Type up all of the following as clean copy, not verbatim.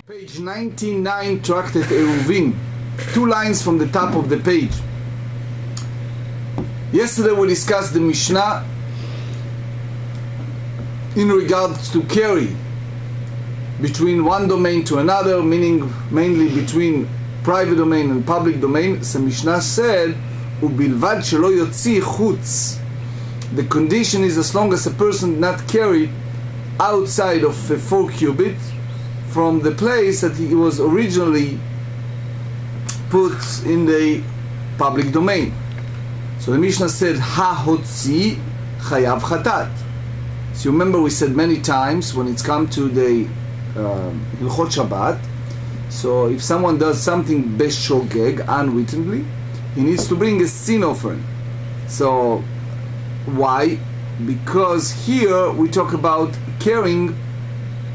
Page 99, tractate Eiruvin, 2 lines from the top of the page. Yesterday we discussed the Mishnah in regards to carry between one domain to another, meaning mainly between private domain and public domain. So Mishnah said, "Ubilvad shelo yotzi chutz." The condition is as long as a person did not carry outside of 4 cubits from the place that he was originally put in the public domain. So the Mishnah said, "Ha-hotzi chayav chatat." So you remember we said many times when it's come to the Hilchot Shabbat, so if someone does something beshogeg, unwittingly, he needs to bring a sin offering. So why? Because here we talk about carrying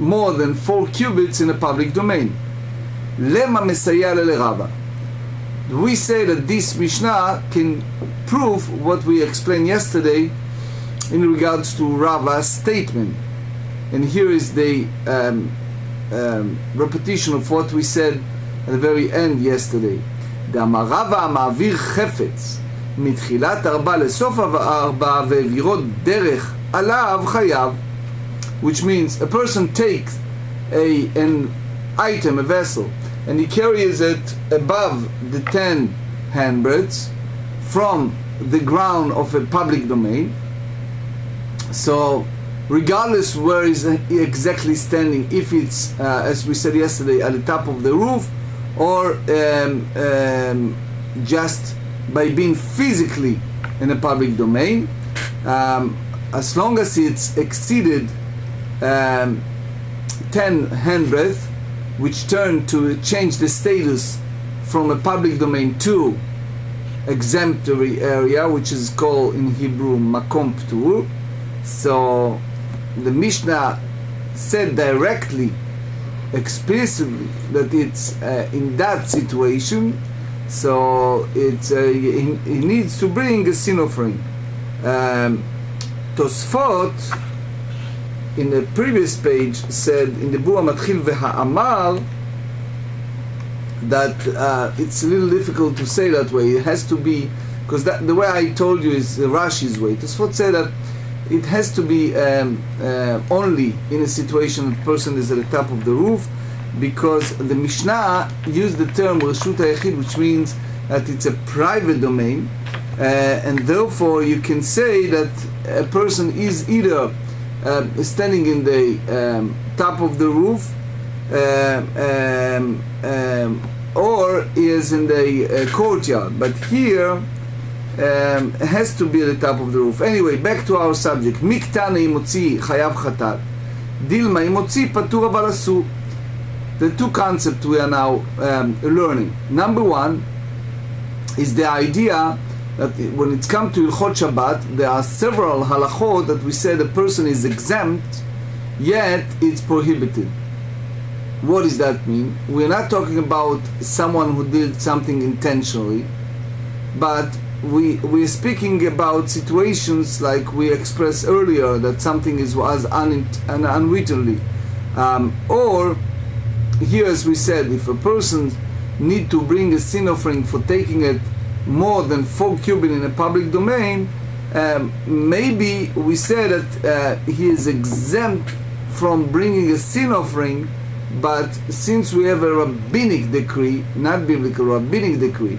more than 4 cubits in a public domain. Lema mesayya le'Rava. We say that this Mishnah can prove what we explained yesterday in regards to Rava's statement. And here is the repetition of what we said at the very end yesterday. Da'amar Rava ma'avir chefetz mitchilat 4 lesof 4 ve'viro derech alav chayav. Which means a person takes an item, a vessel, and he carries it above the 10 handbreadths from the ground of a public domain. So regardless where is he exactly standing, if it's as we said yesterday at the top of the roof, or just by being physically in a public domain, as long as it's exceeded 10 handbreadth, which turn to change the status from a public domain to exemplary area, which is called in Hebrew makom ptur. So the Mishnah said directly, explicitly, that it's in that situation, so it's he needs to bring a sin offering. Tosfot in the previous page said in the Bua Matchil Ve'ha'amar that it's a little difficult to say that way. It has to be, because the way I told you is Rashi's way. Tosfot said that it has to be only in a situation that the person is at the top of the roof, because the Mishnah used the term Reshut HaYachid, which means that it's a private domain, and therefore you can say that a person is either standing in the top of the roof, or is in the courtyard. But here it has to be at the top of the roof. Anyway, back to our subject. Miktana imotzi chayav chatat, dilma imotzi patur aval asur. The 2 concepts we are now learning. Number 1 is the idea that when it's come to Hilchot Shabbat, there are several halachot that we say the person is exempt, yet it's prohibited. What does that mean? We're not talking about someone who did something intentionally, but we're speaking about situations like we expressed earlier, that something was unwittingly. Or here, as we said, if a person need to bring a sin offering for taking it more than 4 cubits in a public domain, maybe we say that he is exempt from bringing a sin offering, but since we have a rabbinic decree, not biblical, rabbinic decree,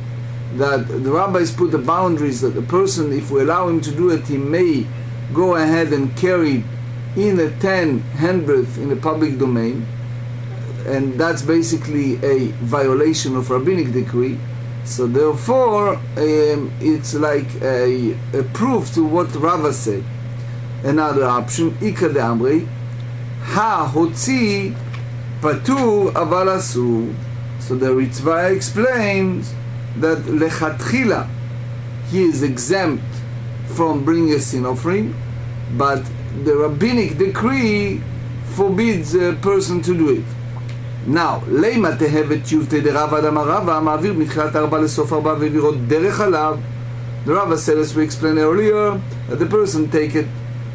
that the rabbis put the boundaries that the person, if we allow him to do it, he may go ahead and carry in a 10 handbreadth in the public domain, and that's basically a violation of rabbinic decree. So therefore, it's like a proof to what Rava said. Another option, Ika de Amrei, Ha-hotzi patur aval asur. So the Ritva explains that lechatchila, he is exempt from bringing a sin offering, but the rabbinic decree forbids a person to do it. Now, leima tehevet yuvte de Rava d'amar Rava ma'avir mitchilat 4 lesof 4 ve'viro derech alav. The Rava said, as we explained earlier, that the person take it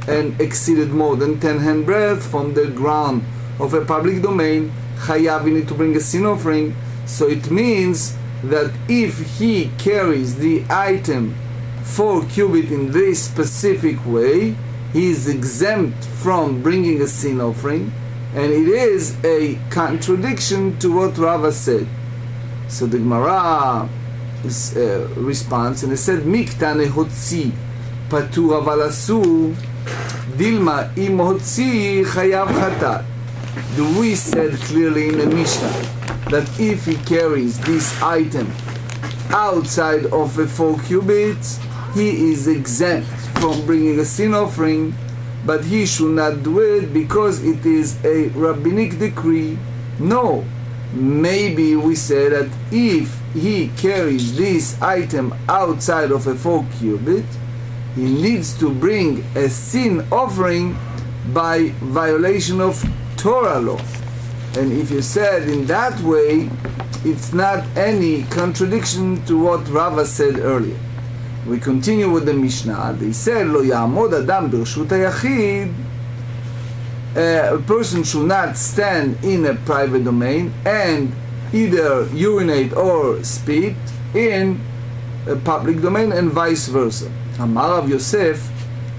and exceeded more than 10 handbreadth from the ground of a public domain, chayav, you need to bring a sin offering. So it means that if he carries the item 4 cubit in this specific way, he is exempt from bringing a sin offering, and it is a contradiction to what Rava said. So the Gemara responds, and it said, Miktane hotzi patur aval asur, dilma im hotzi chayav chatat. We said clearly in the Mishnah that if he carries this item outside of a 4 cubits, he is exempt from bringing a sin offering, but he should not do it because it is a rabbinic decree. No, maybe we say that if he carries this item outside of a 4 cubit, he needs to bring a sin offering by violation of Torah law. And if you said in that way, it's not any contradiction to what Rava said earlier. We continue with the Mishnah. They said, Lo ya'amod adam b'rshut hayachid. A person should not stand in a private domain and either urinate or spit in a public domain, and vice versa. Amar Rav Yosef,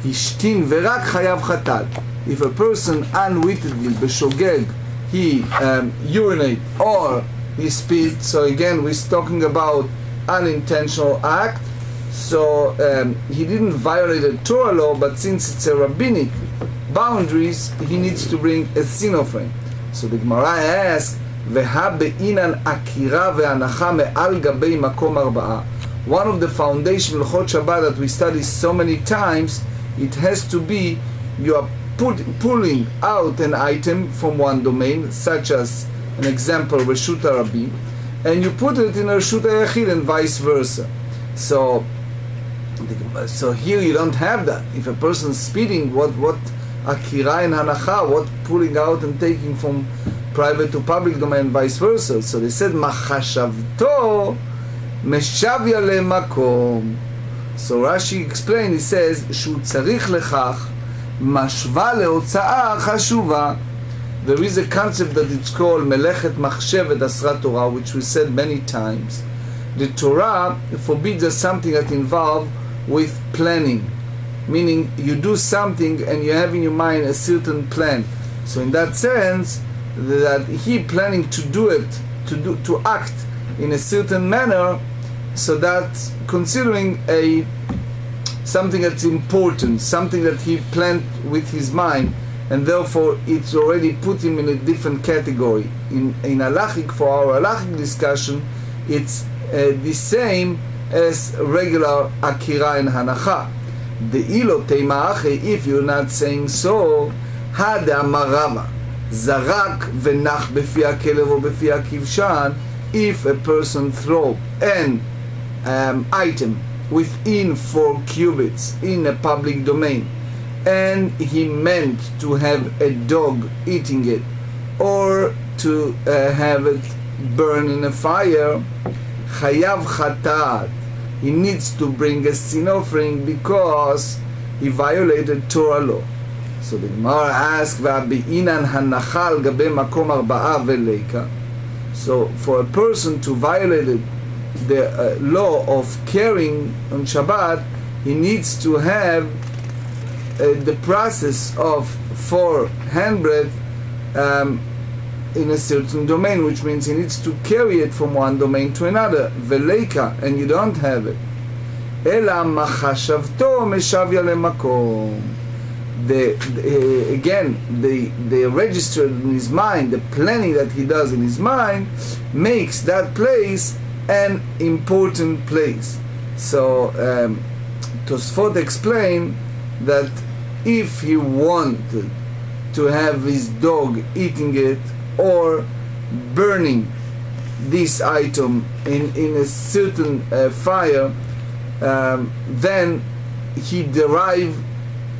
hishtin verak chayav chatat. If a person unwittingly, b'shogeg, he urinate or he spit, so again we're talking about unintentional act, so he didn't violate a Torah law, but since it's a rabbinic boundaries, he needs to bring a sin offering. So the Gemara asks, Veha be'inan akira ve'anacha me'al gabei makom arba'a. One of the foundational L'chot Shabbat that we study so many times, it has to be you are pulling out an item from one domain, such as an example Reshut HaRabim, and you put it in a Reshut HaYachid and vice versa. So here you don't have that. If a person is speeding, what akira and hanacha, what pulling out and taking from private to public domain, vice versa. So they said machashavto meshavya lemakom. So Rashi explained, he says shu tzarich lechach mashva lehotzaa chashuva. There is a concept that it's called melechet machshevet asrat Torah, which we said many times. The Torah forbids us something that involves with planning, meaning you do something and you have in your mind a certain plan. So in that sense, that he planning to do it, to act in a certain manner, so that's considering something that's important, something that he planned with his mind, and therefore it's already put him in a different category. In halachic, for our halachic discussion, it's the same as regular akira and hanacha. The ilo teimaache, if you're not saying so, hada marava zarak venach befi hakelev or befi hakivshan. If a person throw an item within 4 cubits in a public domain, and he meant to have a dog eating it or to have it burn in a fire, chayav chatat, he needs to bring a sin offering because he violated Torah law. So the Gemara asks, "V'abi'inan hanachal gabe makom arba'a veleika." So for a person to violate the law of carrying on Shabbat, he needs to have the process of 4 handbreadth in a certain domain, which means he needs to carry it from one domain to another, veleika, and you don't have it. Ela machashavto meshavya lemakom. Again, the register in his mind, the planning that he does in his mind, makes that place an important place. So Tosfot explained that if he wanted to have his dog eating it or burning this item in a certain fire, then he derived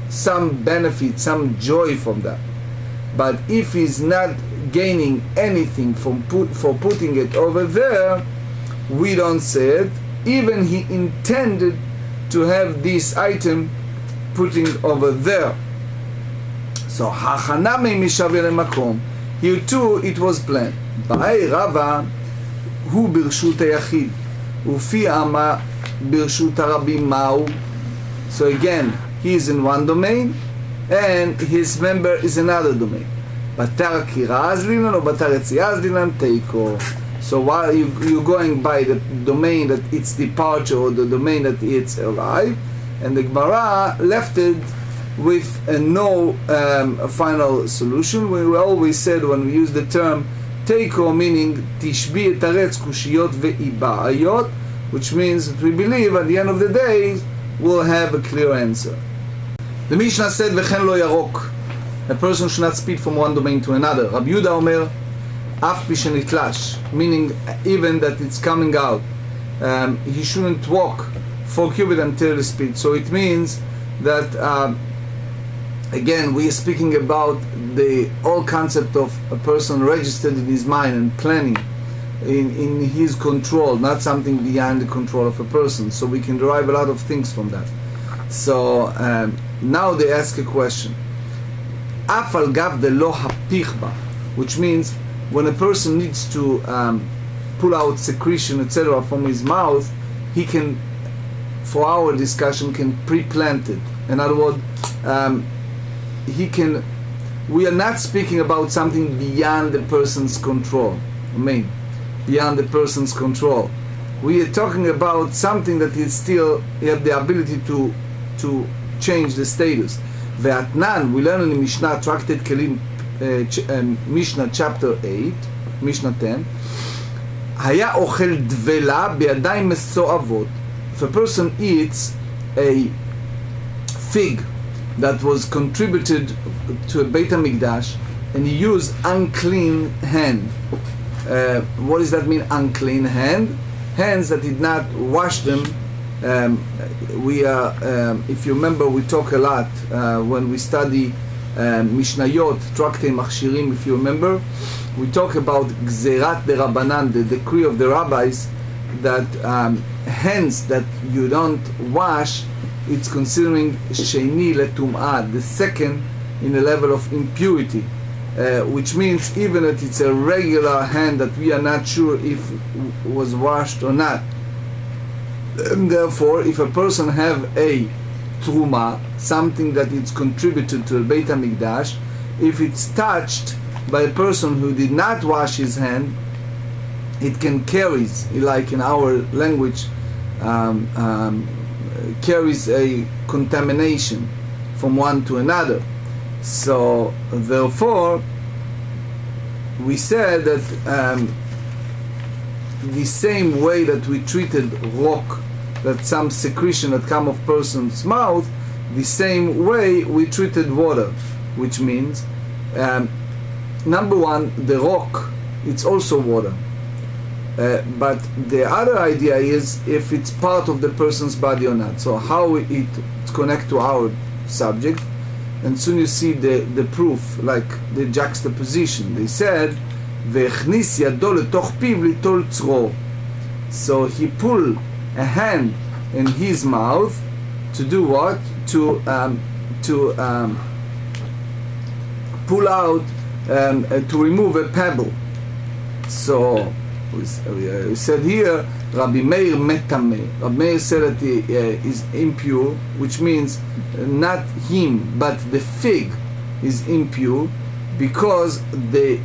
some benefit, some joy from that. But if he's not gaining anything for putting it over there, we don't say it. Even he intended to have this item putting over there. So hachaname mishavir makom, Here too it was planned. באי רבא הוא ברשות היחיד, ופי אמה ברשות הרבים מהו. So again, he is in one domain, and his member is another domain. בתר קירז לינן או בתר יציאז לינן תיקו. So while you're going by the domain that it's departure or the domain that it's arrive, and the Gemara left it with no final solution. We always said when we use the term teiko, meaning tishbi etaretz kushiyot ve'iba'ayot, which means that we believe at the end of the day we'll have a clear answer. The Mishnah said v'chen lo yarok, a person should not speed from one domain to another. Rabbi Yehuda Omer af pi shenitlash, meaning even that it's coming out, he shouldn't walk 4 cubits until the speed. So it means that again we are speaking about the whole concept of a person registered in his mind and planning in his control, not something beyond the control of a person. So we can derive a lot of things from that. So now they ask a question, af al gav de lo hapichba, which means when a person needs to pull out secretion, etc., from his mouth, he can, for our discussion, can pre-plant it. In other words, we are not speaking about something beyond the person's control. Beyond the person's control. We are talking about something that is still, you have the ability to change the status. Ve'atnan, we learn in the Mishnah, Tractate Kelim, Mishnah chapter 8, Mishnah 10, היה אוכל דבלה בידיים מסואבות. If a person eats a fig that was contributed to a Beit HaMikdash and he used unclean hand. What does that mean, unclean hand? Hands that did not wash them. If you remember, we talk a lot when we study Mishnayot, Tractate Machshirim, if you remember, we talk about Gzerat de Rabbanan, the decree of the rabbis, that hands that you don't wash, it's considering Sheni letum'ah, the second in a level of impurity, which means even that it's a regular hand that we are not sure if it was washed or not. And therefore, if a person have a truma, something that is contributed to the Beit HaMikdash, if it's touched by a person who did not wash his hand, it can carry, like in our language, carries a contamination from one to another. So therefore, we said that the same way that we treated rock, that some secretion that come of person's mouth, the same way we treated water, which means number one, the rock, it's also water. But the other idea is if it's part of the person's body or not. So how it connects to our subject, and soon you see the proof, like the juxtaposition. They said, "Ve'chnis yado letoch piv litol tzro." So he pulled a hand in his mouth to do what? To pull out, to remove a pebble. So we said here, Rabbi Meir metame. Rabbi Meir said that he is impure, which means not him, but the fig is impure, because the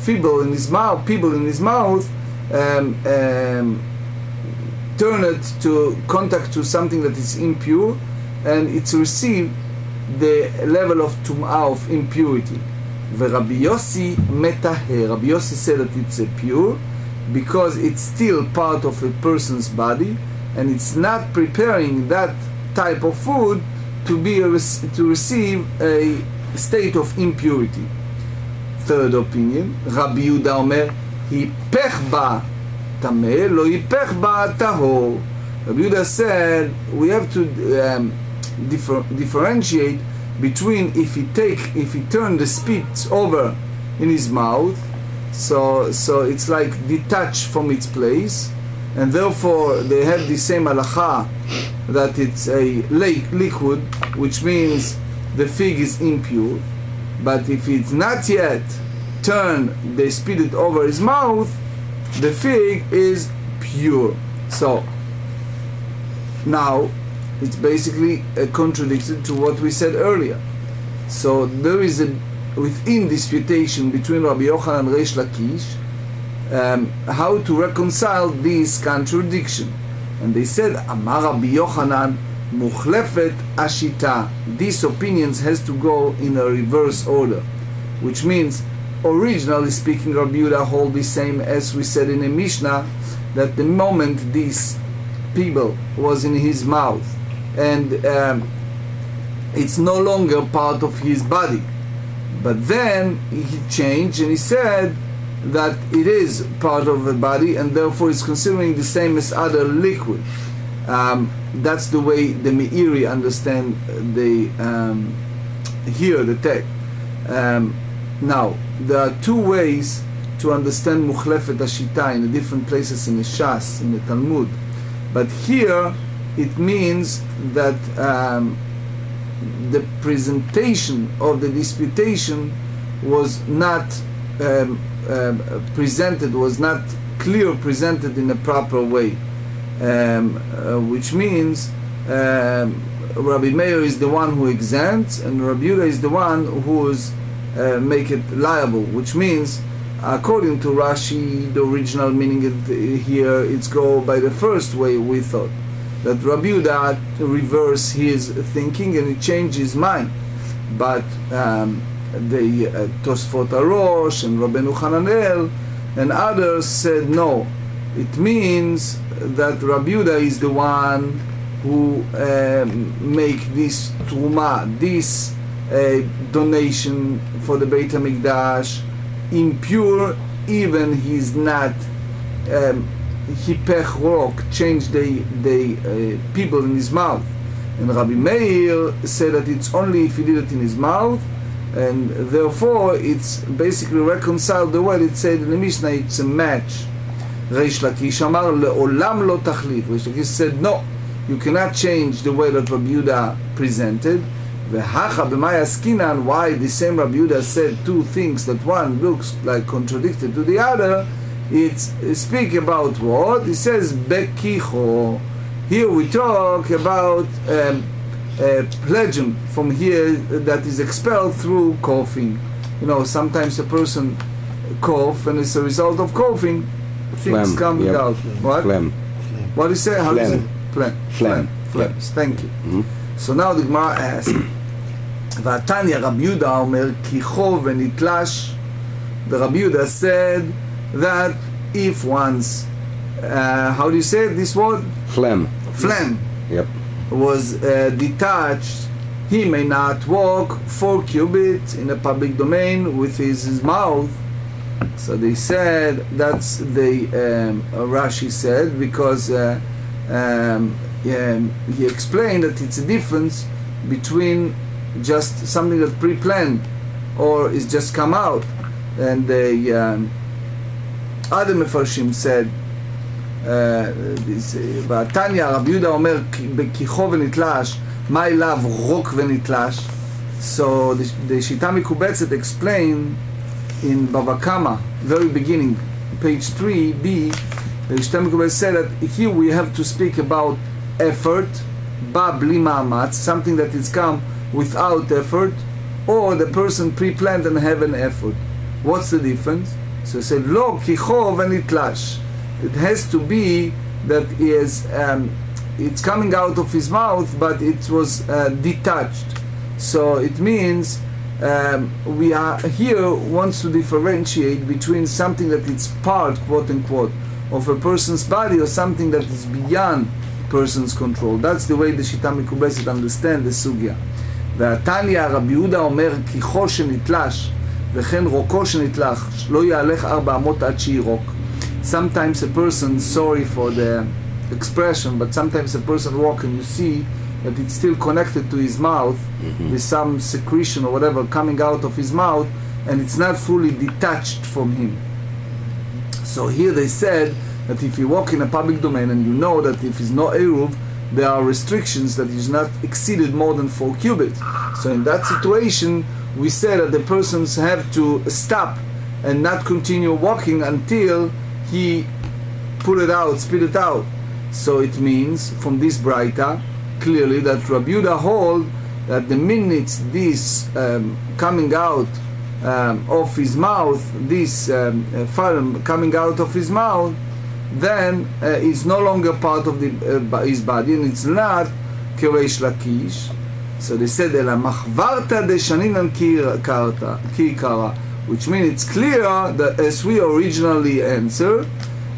people in his mouth turn it to contact to something that is impure, and it's received the level of tum'ah, of impurity. Rabbi Yossi metaher. Rabbi Yossi said that it's pure because it's still part of a person's body, and it's not preparing that type of food to receive a state of impurity. Third opinion, Rabbi Yehuda Omer, hipech ba tameh, lo hipech ba tahor. Rabbi Yehuda said we have to differentiate between if he turn the spit over in his mouth, so it's like detached from its place, and therefore they have the same halacha that it's a liquid, which means the fig is impure. But if it's not yet turned, they spit it over his mouth, the fig is pure. So now it's basically contradicted to what we said earlier. So there is a within disputation between Rabbi Yochanan and Reish Lakish how to reconcile this contradiction. And they said, Amar Rabbi Yochanan Mukhlefet Ashita. These opinions has to go in a reverse order, which means, originally speaking, Rabbi Yehuda hold the same as we said in the Mishnah, that the moment this pebble was in his mouth and it's no longer part of his body, but then he changed and he said that it is part of the body and therefore is considering the same as other liquid. That's the way the Meiri understand here the text. Now, there are two ways to understand Mukhlefet Ashita in the different places in the Shas, in the Talmud. But here it means that the presentation of the disputation was not presented, was not clear presented in a proper way. Which means Rabbi Meir is the one who exempts and Rabbi Yehuda is the one who is make it liable, which means according to Rashi the original meaning here it's go by the first way we thought, that Rabbi Yehuda reverse his thinking and he changed his mind, but the Tosfot Arosh and Rabbeinu Hananel and others said no, it means that Rabbi Yehuda is the one who make this truma, this donation for the Beit HaMikdash impure, even he's not hipech rock, change the people in his mouth. And Rabbi Meir said that it's only if he did it in his mouth, and therefore it's basically reconciled the way it said in the Mishnah, it's a match. Reish Lakish Amar le'olam lo tachlif. Reish Lakish said no, you cannot change the way that Rabbi Yehuda presented. V'hacha b'may askinan, why the same Rabbi Yehuda said two things that one looks like contradicted to the other. It's speak about what? He says bekicho. Here we talk about plegum from here that is expelled through coughing. You know, sometimes a person cough and it's a result of coughing things come out. What? Phlegm. What do you say? How do you say? Phlegm. Phlegm. Thank you. So now the Gemara asks, V'atanya Rabbi Yehuda Omer kicho v'nitlash. The Rabbi Yehuda said that if one's how do you say this word? Phlegm. Yep. Was detached, he may not walk 4 cubits in a public domain with his mouth. So they said that's the Rashi said, because he explained that it's a difference between just something that pre-planned or is just come out, and the other Mefarshim said Tanya Rabbi Yehuda Omer bekicho v'nitlash, my love rok v'nitlash. So the Shita Mikubetzet explained in Bava Kama, very beginning, page 3b, the Shita Mikubetzet said that here we have to speak about effort, ba bli ma'amatz, something that is come without effort, or the person pre-planned and have an effort. What's the difference? So he said, lo kicho v'nitlash. It has to be that is it's coming out of his mouth, but it was detached. So it means we are here wants to differentiate between something that is part, quote unquote, of a person's body or something that is beyond person's control. That's the way the Shita Mikubeset understand the sugya. והתניא רבי יהודה אומר כיחו שנתלש וכן רוקו שנתלח לא יהלך 4 אמות עד שירוק. Sometimes a person, sorry for the expression, but sometimes a person walk and you see that it's still connected to his mouth with some secretion or whatever coming out of his mouth, and it's not fully detached from him. So here they said that if you walk in a public domain and you know that if it's no Eruv, there are restrictions that is not exceeded more than 4 cubits. So in that situation, we said that the persons have to stop and not continue walking until he pull it out, spit it out. So it means from this braita clearly that Rabbi Yehuda hold that the minute this coming out of his mouth, this fire coming out of his mouth, then it's no longer part of his body, and it's not Keresh Lakish. So they said, Ela machvarta de shaninan ki kara, which means it's clear that as we originally answered,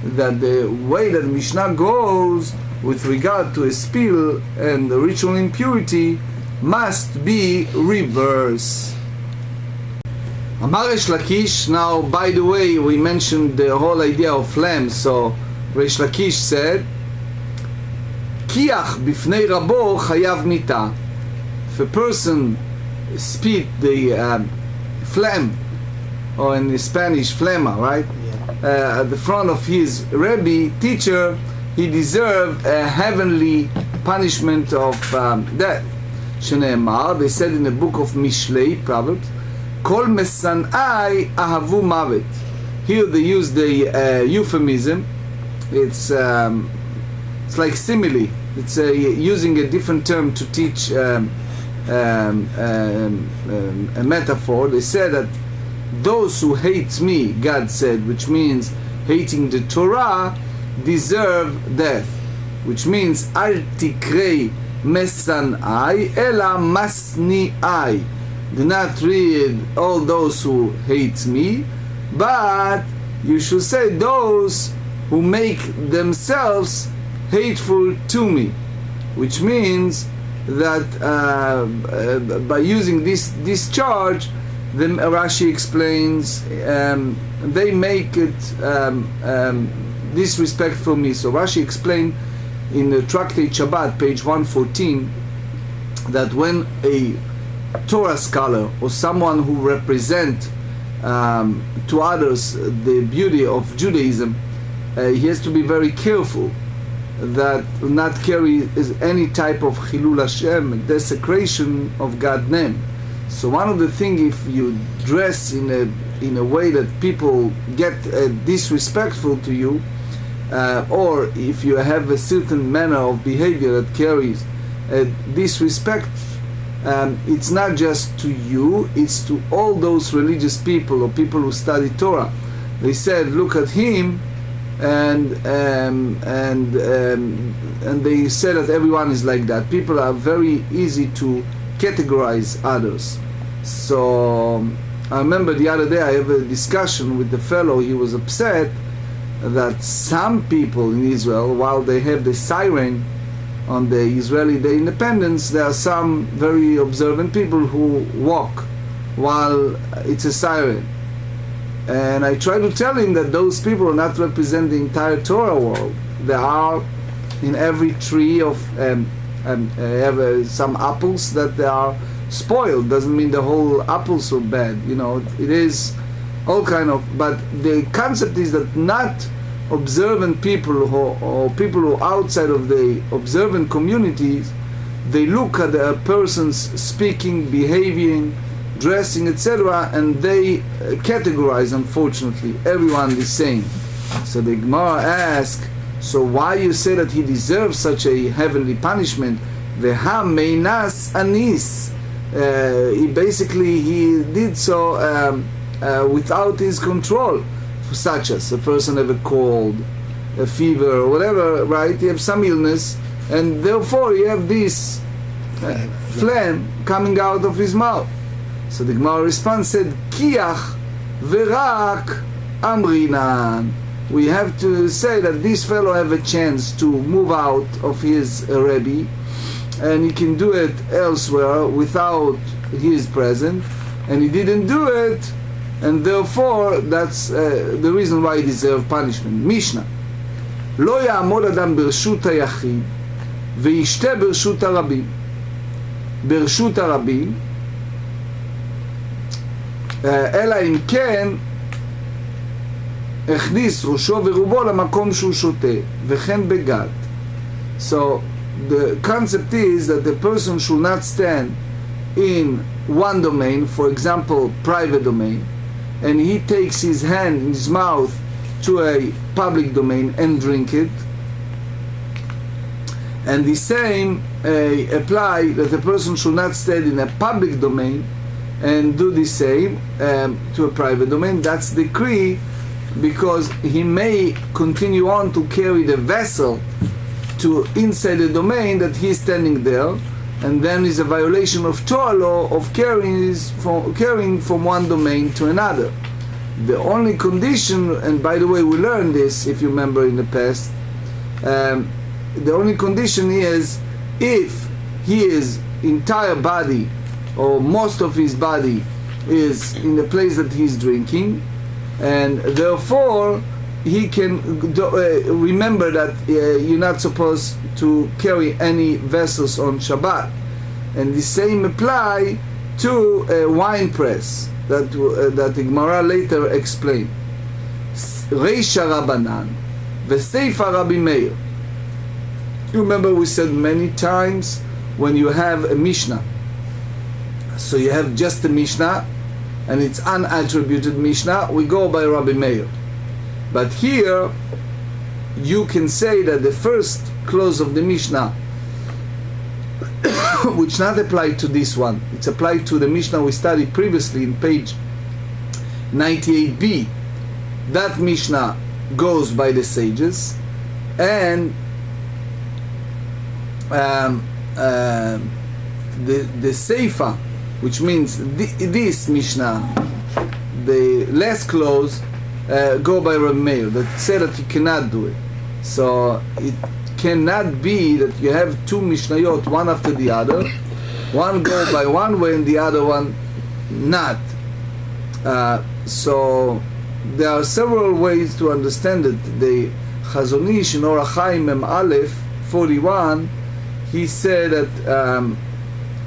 that the way that Mishnah goes with regard to a spill and the ritual impurity must be reverse. Amar Resh Lakish. Now, by the way, we mentioned the whole idea of phlegm. So Resh Lakish said, Kiach bifnei rabo chayav mita. If a person spit the phlegm, or in Spanish phlegma, right? At the front of his Rebbe, teacher, he deserved a heavenly punishment of death. Shneimar, they said in the book of Mishlei, Proverbs, Kol mesanai ahavu mavet. Here they use the euphemism. It's like simile. It's using a different term to teach a metaphor. They said that those who hate me, God said, which means hating the Torah, deserve death. Which means al tikrei mesanai ela masniai. Do not read all those who hate me, but you should say those who make themselves hateful to me. Which means that by using this charge, then Rashi explains they make it disrespectful for me. So Rashi explained in the Tractate Shabbat, page 114, that when a Torah scholar or someone who represent to others the beauty of Judaism, he has to be very careful that not carry any type of Chilul Hashem, desecration of God's name. So one of the things, if you dress in a way that people get disrespectful to you, or if you have a certain manner of behavior that carries disrespect, it's not just to you, it's to all those religious people or people who study Torah. They said, look at him, and they said that everyone is like that. People are very easy to categorize others. So I remember the other day I have a discussion with the fellow. He was upset that some people in Israel, while they have the siren on the Israeli Day Independence, there are some very observant people who walk while it's a siren. And I try to tell him that those people are not represent the entire Torah world. There are in every tree of have some apples that they are spoiled. Doesn't mean the whole apples are bad. You know, it is all kind of. But the concept is that not observant people or people who are outside of the observant communities, they look at a person's speaking, behaving, dressing, etc., and they categorize, unfortunately, everyone the same. So the Gemara asks, so why you say that he deserves such a heavenly punishment? Veha meinas anis. He did so without his control. Such as a person have a cold, a fever, or whatever, right? You have some illness, and therefore you have this phlegm coming out of his mouth. So the Gemara response said, Kiach verak amrinan. We have to say that this fellow have a chance to move out of his Rebbe, and he can do it elsewhere without his present, and he didn't do it, and therefore that's the reason why he deserves punishment. Mishnah: Lo ya'amod adam bershut hayachid ve'yishte bershut harabim. Bershut harabim, אלא אם כן הכניס ראשו ורובו למקום שהוא שותה, וכן בגד. So the concept is that the person should not stand in one domain, for example, private domain, and he takes his hand in his mouth to a public domain and drink it, and the same apply that a person should not stand in a public domain and do the same to a private domain. That's the decree, because he may continue on to carry the vessel to inside the domain that he's standing there, and then is a violation of Torah law of carrying from one domain to another. The only condition, and by the way, we learned this, if you remember in the past, the only condition is if his entire body or most of his body is in the place that he's drinking, and therefore he can remember that you're not supposed to carry any vessels on Shabbat. And the same apply to a wine press that the Gemara later explained. Reisha Rabbanan v'Seifa Rabbi Meir. You remember we said many times when you have a Mishnah, so you have just a Mishnah and it's unattributed Mishnah, we go by Rabbi Meir. But here you can say that the first clause of the Mishnah, which not applied to this one, it's applied to the Mishnah we studied previously in page 98b. That Mishnah goes by the sages, and the Seifa, which means this Mishnah, the last clause, go by Rabbi Meir, that say that you cannot do it. So it cannot be that you have two Mishnayot, one after the other, one go by one way and the other one not. So there are several ways to understand it. The Chazon Ish in Orach Chaim Mem Aleph 41, he said that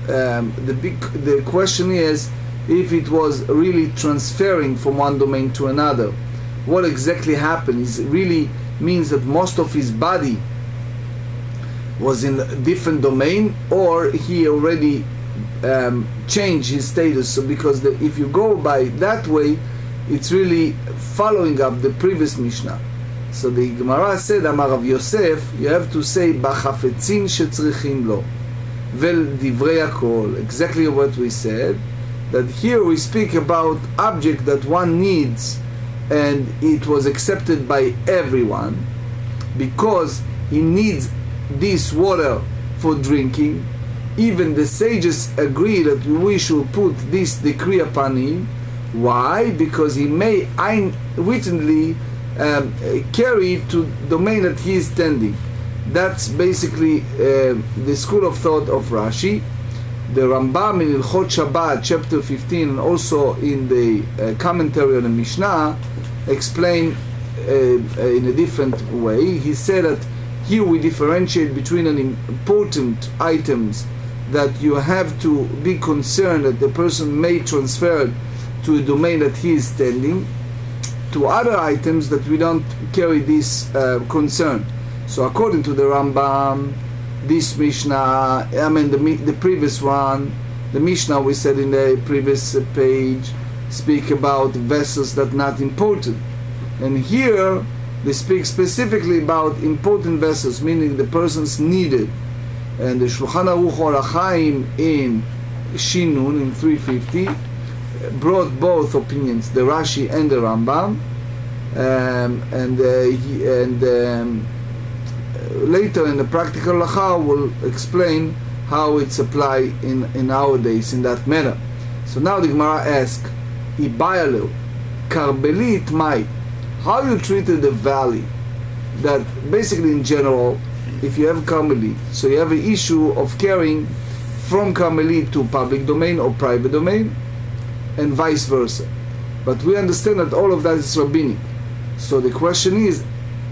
the question is if it was really transferring from one domain to another. What exactly happened? It really means that most of his body was in a different domain, or he already changed his status. So because if you go by that way, it's really following up the previous Mishnah. So the Gemara said, Amar Rav Yosef, you have to say B'chafetzin shetzrichim lo vel divrei hakol, exactly what we said, that here we speak about object that one needs and it was accepted by everyone because he needs this water for drinking. Even the sages agree that we should put this decree upon him. Why? Because he may unwittingly carry to domain that he is standing. That's basically the school of thought of Rashi. The Rambam in Ilchot Shabbat, chapter 15, and also in the commentary on the Mishnah, explain in a different way. He said that here we differentiate between an important items that you have to be concerned that the person may transfer to a domain that he is standing, to other items that we don't carry this concern. So according to the Rambam, this Mishnah, the previous one, the Mishnah we said in the previous page, speak about vessels that not important. And here they speak specifically about important vessels, meaning the person's needed. And the Shulchan Aruch Orach Chaim in Shinun in 350 brought both opinions, the Rashi and the Rambam, later in the practical halacha will explain how it's applied in nowadays in that manner. So now the Gemara asks, Ibayaleu, Karbelit Mai, how you treated the valley? That basically in general, if you have Carmelit, so you have an issue of carrying from Carmelit to public domain or private domain, and vice versa. But we understand that all of that is rabbinic. So the question is,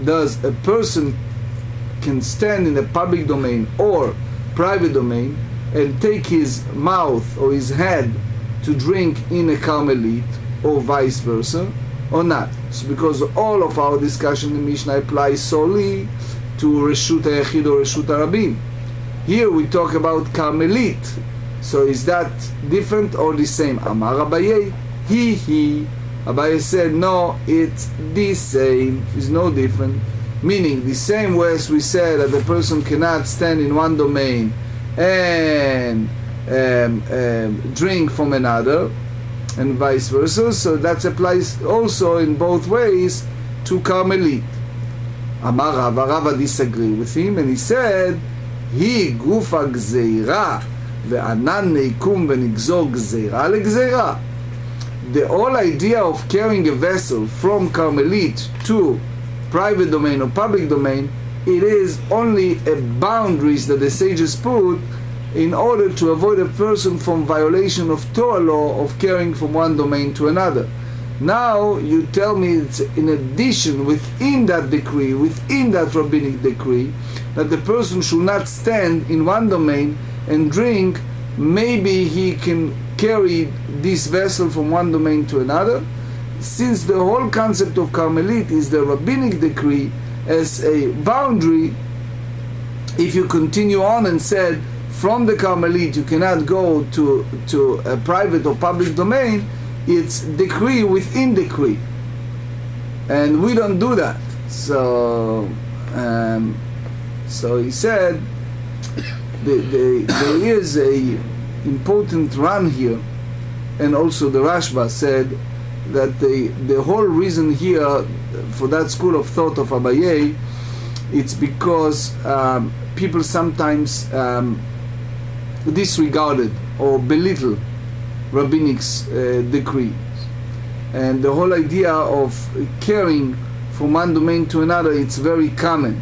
does a person can stand in a public domain or private domain and take his mouth or his head to drink in a Carmelit or vice versa, or not? So because all of our discussion in Mishnah applies solely to Reshut HaYachid or Reshut HaRabim. Here we talk about Carmelit. So is that different or the same? Amar Abaye, he. Abaye said, no, it's the same. It's no different. Meaning, the same way as we said that the person cannot stand in one domain and drink from another, and vice versa. So that applies also in both ways to Carmelit. Amar Rava disagreed with him, and he said, Hi gufa gzeira ve'anan neikum v'nigzor gzeira legzeira. The whole idea of carrying a vessel from Carmelit to private domain or public domain, it is only a boundaries that the sages put in order to avoid a person from violation of Torah law of carrying from one domain to another. Now you tell me it's in addition, within that decree, within that rabbinic decree, that the person should not stand in one domain and drink. Maybe he can carry this vessel from one domain to another. Since the whole concept of Carmelit is the rabbinic decree as a boundary, if you continue on and said from the Carmelit you cannot go to a private or public domain, it's decree within decree, and we don't do that. So he said there is a important run here, and also the Rashba said that the whole reason here for that school of thought of Abaye, it's because people sometimes disregarded or belittle rabbinic decrees, and the whole idea of carrying from one domain to another, it's very common.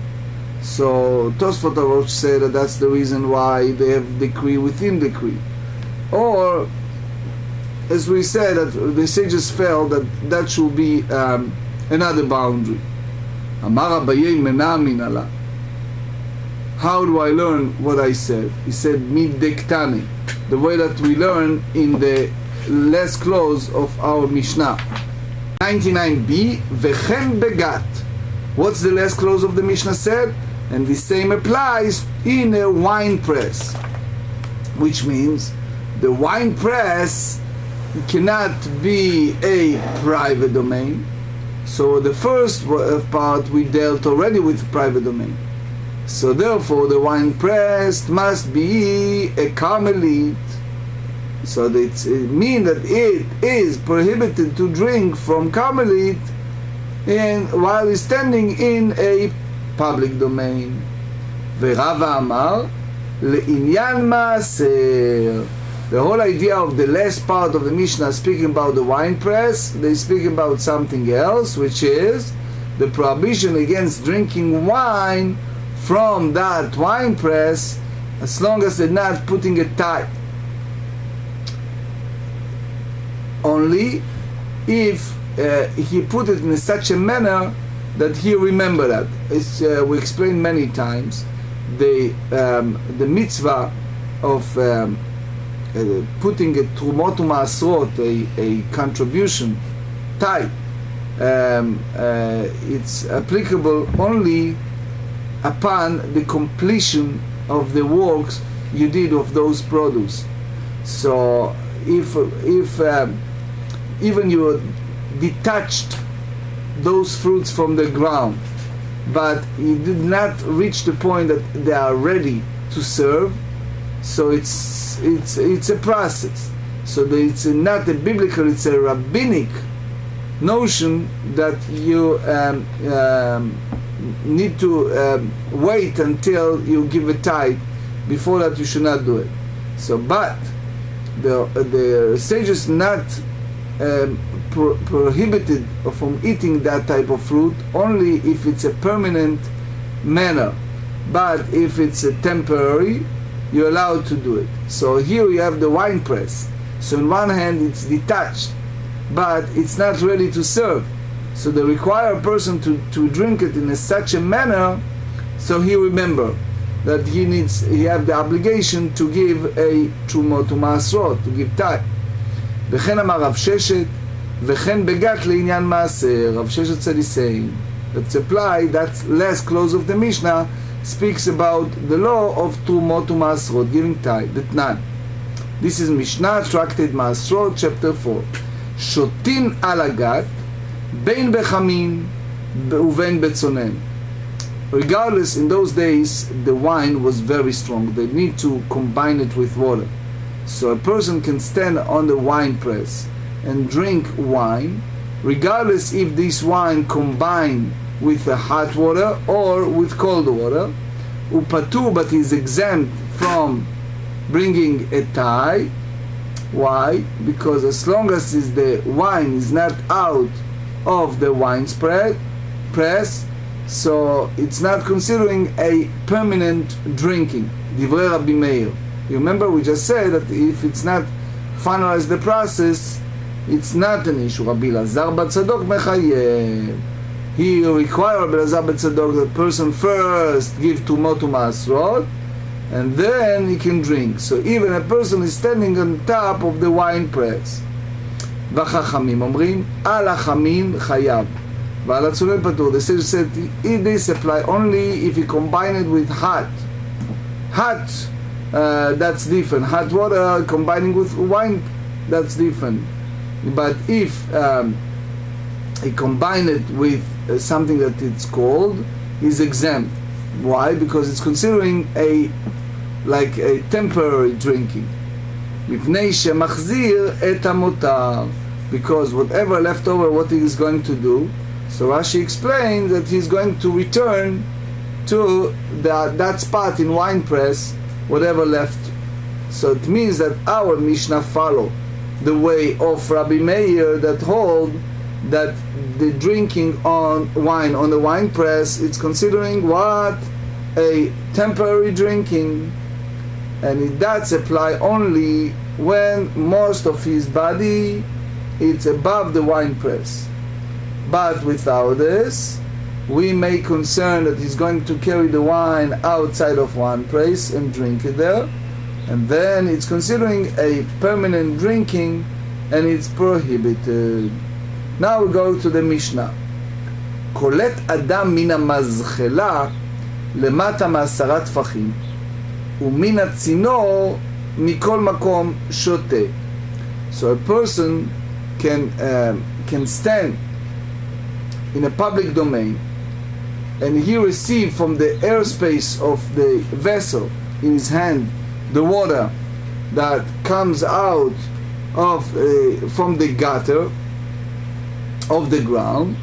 So Tosfot Arosh said that that's the reason why they have decree within decree, or as we said, that the sages felt that that should be another boundary. Amar Abaye mena minala. How do I learn what I said? He said middektani, the way that we learn in the last clause of our Mishnah. 99b, v'chen begat. What's the last clause of the Mishnah said? And the same applies in a wine press, which means the wine press cannot be a private domain. So the first part we dealt already with private domain. So therefore the wine press must be a Carmelit. So it means that it is prohibited to drink from Carmelit and while he's standing in a public domain. Verava Amar le'inyan maaser. The whole idea of the last part of the Mishnah speaking about the wine press, they speak about something else, which is the prohibition against drinking wine from that wine press, as long as they're not putting it tight. Only if he put it in such a manner that he remember that. It's, we explained many times the mitzvah of putting a trumot u'maasrot, a contribution tight. It's applicable only upon the completion of the works you did of those produce. So if even you detached those fruits from the ground, but you did not reach the point that they are ready to serve, so it's a process. So it's not a biblical, it's a rabbinic notion that you need to wait until you give a tithe. Before that you should not do it. So but the sages not prohibited from eating that type of fruit only if it's a permanent manner, but if it's a temporary, you're allowed to do it. So here you have the wine press. So in one hand it's detached, but it's not ready to serve. So they require a person to drink it in such a manner, so he remember that he have the obligation to give a trumot u'maasrot, to give tithe. וכן אמר רב ששת, וכן בגת לעניין מעשר. רב ששת said the same. That's applied, that last clause of the Mishnah speaks about the law of trumot u'maasrot, giving tithe, that none. This is Mishnah, Tractate Maasrot, chapter 4. Shotin al agat, bein bechamin, uvein betzonen. Regardless, in those days, the wine was very strong. They need to combine it with water. So a person can stand on the wine press and drink wine, regardless if this wine combined with the hot water or with cold water. Upatu, but he's exempt from bringing a tie. Why? Because as long as the wine is not out of the wine press, so it's not considering a permanent drinking. Divrei Rabbi Meir. You remember we just said that if it's not finalized the process, it's not an issue. Rabbi Lazar Batzadok mechayev. He required Rabbi Lazar Batzadok that person first give tumot u'maasrot, and then he can drink. So even a person is standing on top of the wine press. V'chachamim אומרים, al hachamin chayav. ועל הצונן פטור. The sage said, this apply only if you combine it with hot. Hot, that's different. Hot water combining with wine, that's different. But if he combine it with something that it's cold, he's exempt. Why? Because it's considering a temporary drinking. מפני שמחזיר את המותר. Because whatever left over, what he is going to do. So Rashi explained that he's going to return to that spot in wine press, whatever left. So it means that our Mishnah follow the way of Rabbi Meir that hold that the drinking on wine on the wine press, it's considering what? A temporary drinking. And it does apply only when most of his body it's above the wine press. But without this, we may concern that he's going to carry the wine outside of one place and drink it there, and then it's considering a permanent drinking and it's prohibited. Now we go to the Mishnah. קולט אדם מן המזחלה למטה מ10 טפחים ומן הצינור מכל מקום שותה. So a person can stand in a public domain and he receive from the airspace of the vessel in his hand the water that comes out of from the gutter of the ground,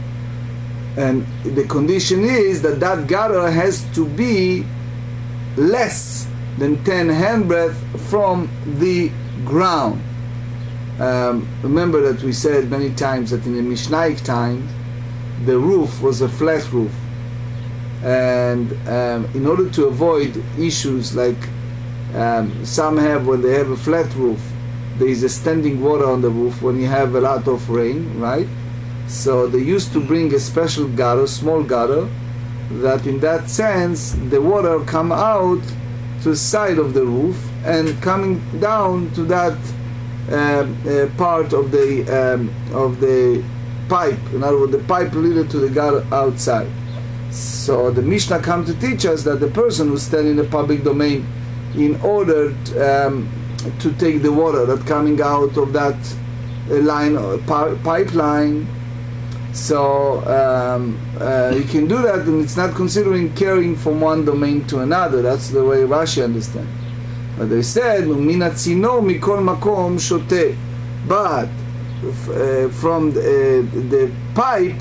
and the condition is that that gutter has to be less than 10 handbreadth from the ground. Remember that we said many times that in the Mishnaic times the roof was a flat roof, and in order to avoid issues like some have when they have a flat roof, there is a standing water on the roof when you have a lot of rain, right? So they used to bring a special gutter, small gutter, that in that sense the water come out to the side of the roof and coming down to that part of the pipe. In other words, the pipe leaded to the gutter outside. So the Mishnah come to teach us that the person who stands in the public domain, in order to take the water that coming out of that line or pipeline, so you can do that, and it's not considering carrying from one domain to another. That's the way Rashi understands. But they said, "Min hatzino mikol makom shote." But from the pipe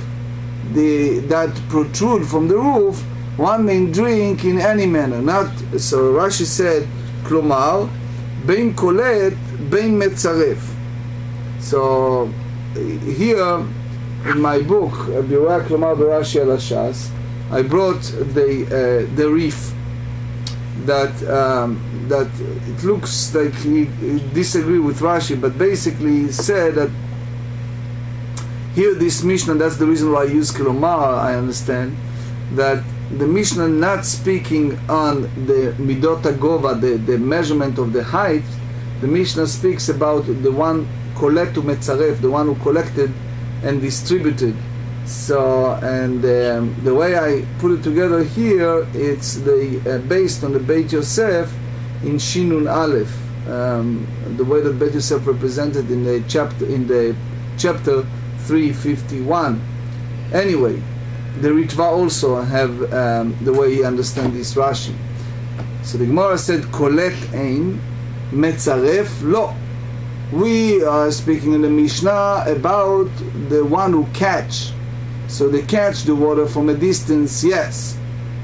that protrude from the roof, one may drink in any manner. Not so. Rashi said, "Klomar bein kolet bein metzaref." So here in my book, Biura Klomar Berashi al Hashas, I brought the reef that it looks like he disagree with Rashi, but basically he said that here this Mishnah, that's the reason why I use Klomar, I understand, that the Mishnah not speaking on the Midot HaGova, the measurement of the height. The Mishnah speaks about the one koletu metzaref, the one who collected and distributed. So, and the way I put it together here, it's based on the Beit Yosef in Shinun Aleph. the way that Bet Yosef represented in the chapter 351. Anyway, the Ritva also have the way he understands this Rashi. So the Gemara said, Kolet ein, metzaref lo. We are speaking in the Mishnah about the one who catch. So they catch the water from a distance, yes.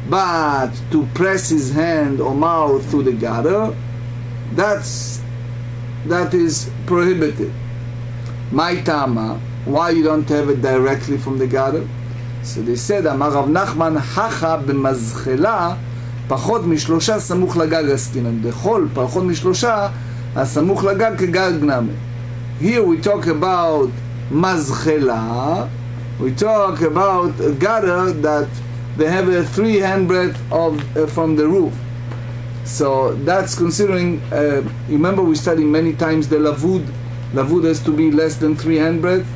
But to press his hand or mouth through the gutter, that is prohibited. My tama, why you don't have it directly from the gutter? So they said, Amar Rav Nachman, hacha b'mazchela, פחות משלושה סמוך לגג עסקינן. בכל פחות משלושה הסמוך לגג כגג נמי. Here we talk about mazchela. We talk about a gutter that they have a 3 handbreadth of from the roof. So that's considering, remember we studied many times the lavud. Lavud has to be less than 3 handbreadth.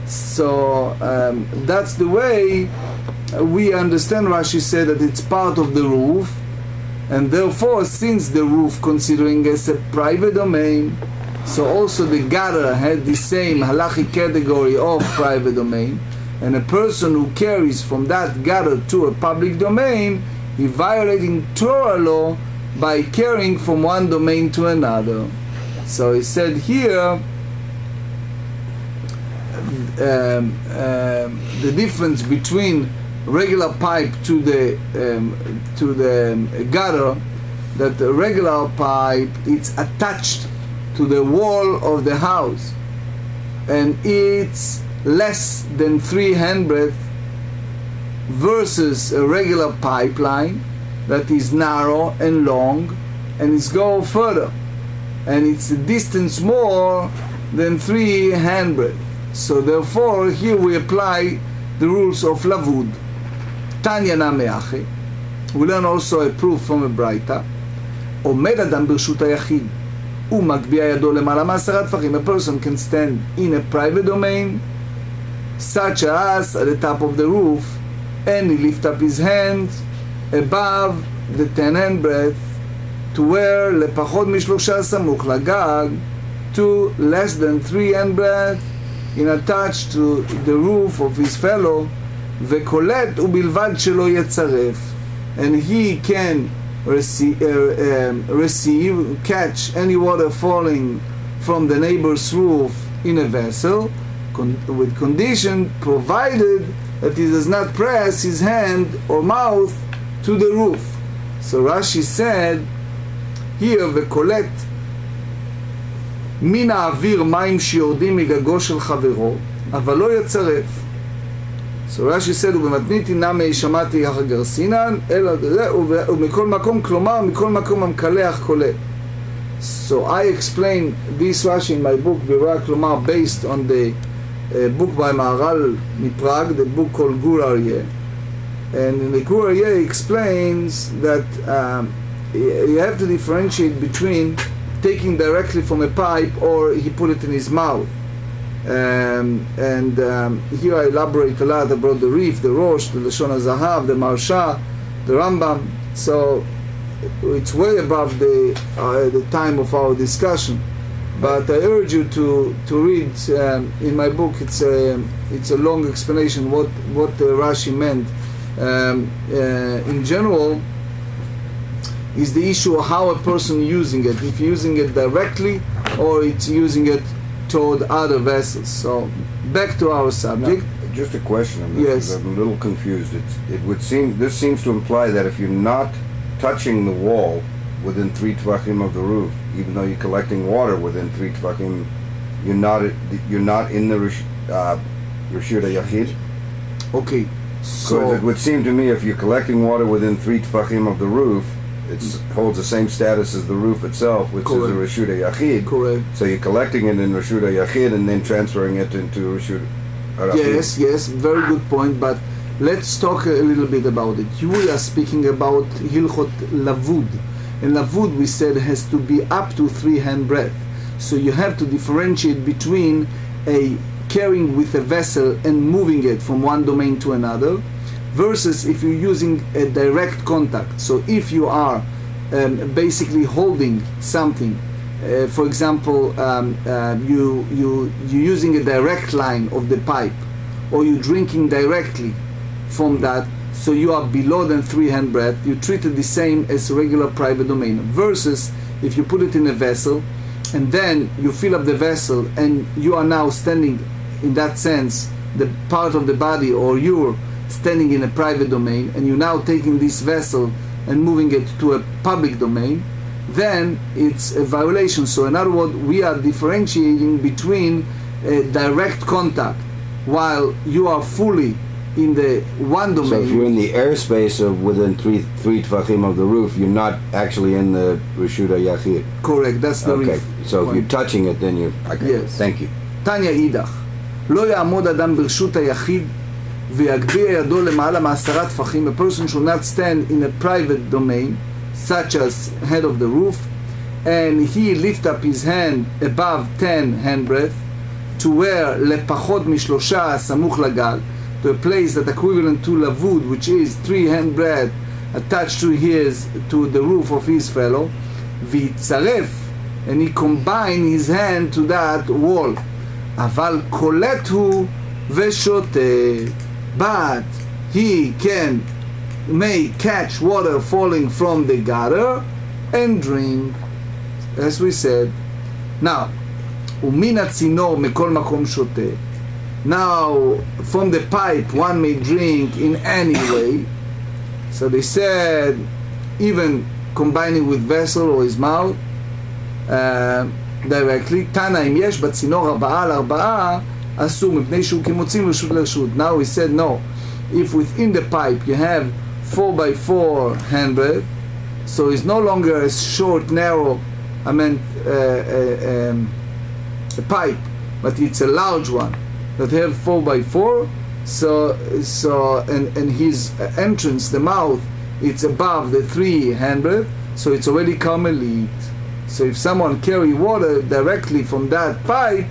So that's the way we understand. Rashi said that it's part of the roof. And therefore, since the roof considering as a private domain, so also the gutter had the same halachic category of private domain, and a person who carries from that gutter to a public domain, he violating Torah law by carrying from one domain to another. So he said here, the difference between regular pipe to the gutter, that the regular pipe it's attached to the wall of the house and it's less than 3 handbreadth versus a regular pipeline that is narrow and long and it's go further and it's a distance more than 3 handbreadth. So therefore here we apply the rules of lavud. Tanya Nameache. We learn also a proof from a Braita. Omed Adam Birshut HaYachid Umagbiya Yado Lemala Ma'asara Tfachim. A person can stand in a private domain, such as at the top of the roof, and he lift up his hands above the 10 handbreadth to where lepachot mishlosha samuch lagag, to less than 3 handbreadth, in attached to the roof of his fellow. וקולט ובלבד שלא יצרף, and he can receive, catch any water falling from the neighbor's roof in a vessel, with condition provided that he does not press his hand or mouth to the roof. So Rashi said here, וקולט מן האוויר מים שיורדים מגגו של חברו, אבל לא יצרף. So Rashi said, ובמתניתי נמי שמעתי הגרסינן, אלא ומכל מקום, כלומר, מכל מקום המקלח קולה. So I explain this Rashi in my book, Bira Klomar, based on the book by Maharal Miprag, the book called Gur Aryeh. And in the Gur Aryeh explains that you have to differentiate between taking directly from a pipe or he put it in his mouth. Here I elaborate a lot about the Rif, the Rosh, the Lashon HaZahav, the Marsha, the Rambam. So it's way above the time of our discussion. But I urge you to read in my book. It's a long explanation what Rashi meant. In general, is the issue of how a person using it. If using it directly or it's using it toward other vessels. So back to our subject. Now, just a question on this. Yes. I'm a little confused. This seems to imply that if you're not touching the wall within 3 tvachim of the roof, even though you're collecting water within 3 tvachim, you're not in the Reshut HaYachid. Okay. So it would seem to me if you're collecting water within 3 tvachim of the roof, it holds the same status as the roof itself, which Correct. is a Reshut HaYachid. Correct. So you're collecting it in Reshut HaYachid and then transferring it into Reshut HaYachid. Yes, very good point, but let's talk a little bit about it. You are speaking about Hilchot Lavud. And Lavud, we said, has to be up to 3 handbreadth. So you have to differentiate between a carrying with a vessel and moving it from one domain to another, versus if you're using a direct contact. So if you are basically holding something for example, you're using a direct line of the pipe, or you're drinking directly from that, so you are below than 3 handbreadth, you treat it the same as regular private domain. Versus if you put it in a vessel, and then you fill up the vessel, and you are now standing, in that sense, the part of the body, or you're standing in a private domain, and you're now taking this vessel and moving it to a public domain, then it's a violation. So in other words, we are differentiating between direct contact, while you are fully in the one domain. So if you're in the airspace of within three tvachim of the roof, you're not actually in the Reshut HaYachid. Correct, that's the Okay, reef. so if you're touching it, then you're... Okay. Yes. Thank you. תניא אידך, לא יעמוד אדם ברשות היחיד ויגביה ידו למעלה מ10 טפחים. A person should not stand in a private domain, such as head of the roof, and he lift up his hand above 10 handbreadth, to where לפחות מ3 סמוך לגל, to a place that equivalent to lavud, which is 3 handbreadth attached to the roof of his fellow, ויצרף, and he combine his hand to that wall. אבל קולט הוא ושותה, but he may catch water falling from the gutter and drink, as we said. Now, ומן הצינור מכל מקום שותה. Now, from the pipe, one may drink in any way. So they said, even combining with vessel or his mouth, directly. תנא אם יש בצינור 4 על 4 אסור, מפני שהוא כמוצאים רשות לרשות. Now he said no. If within the pipe you have 4 by 4 handbreadth, so it's no longer a short, narrow, a pipe, but it's a large one that have 4 by 4. And his entrance, the mouth, it's above the 3 handbreadth, so it's already carmelite. So if someone carry water directly from that pipe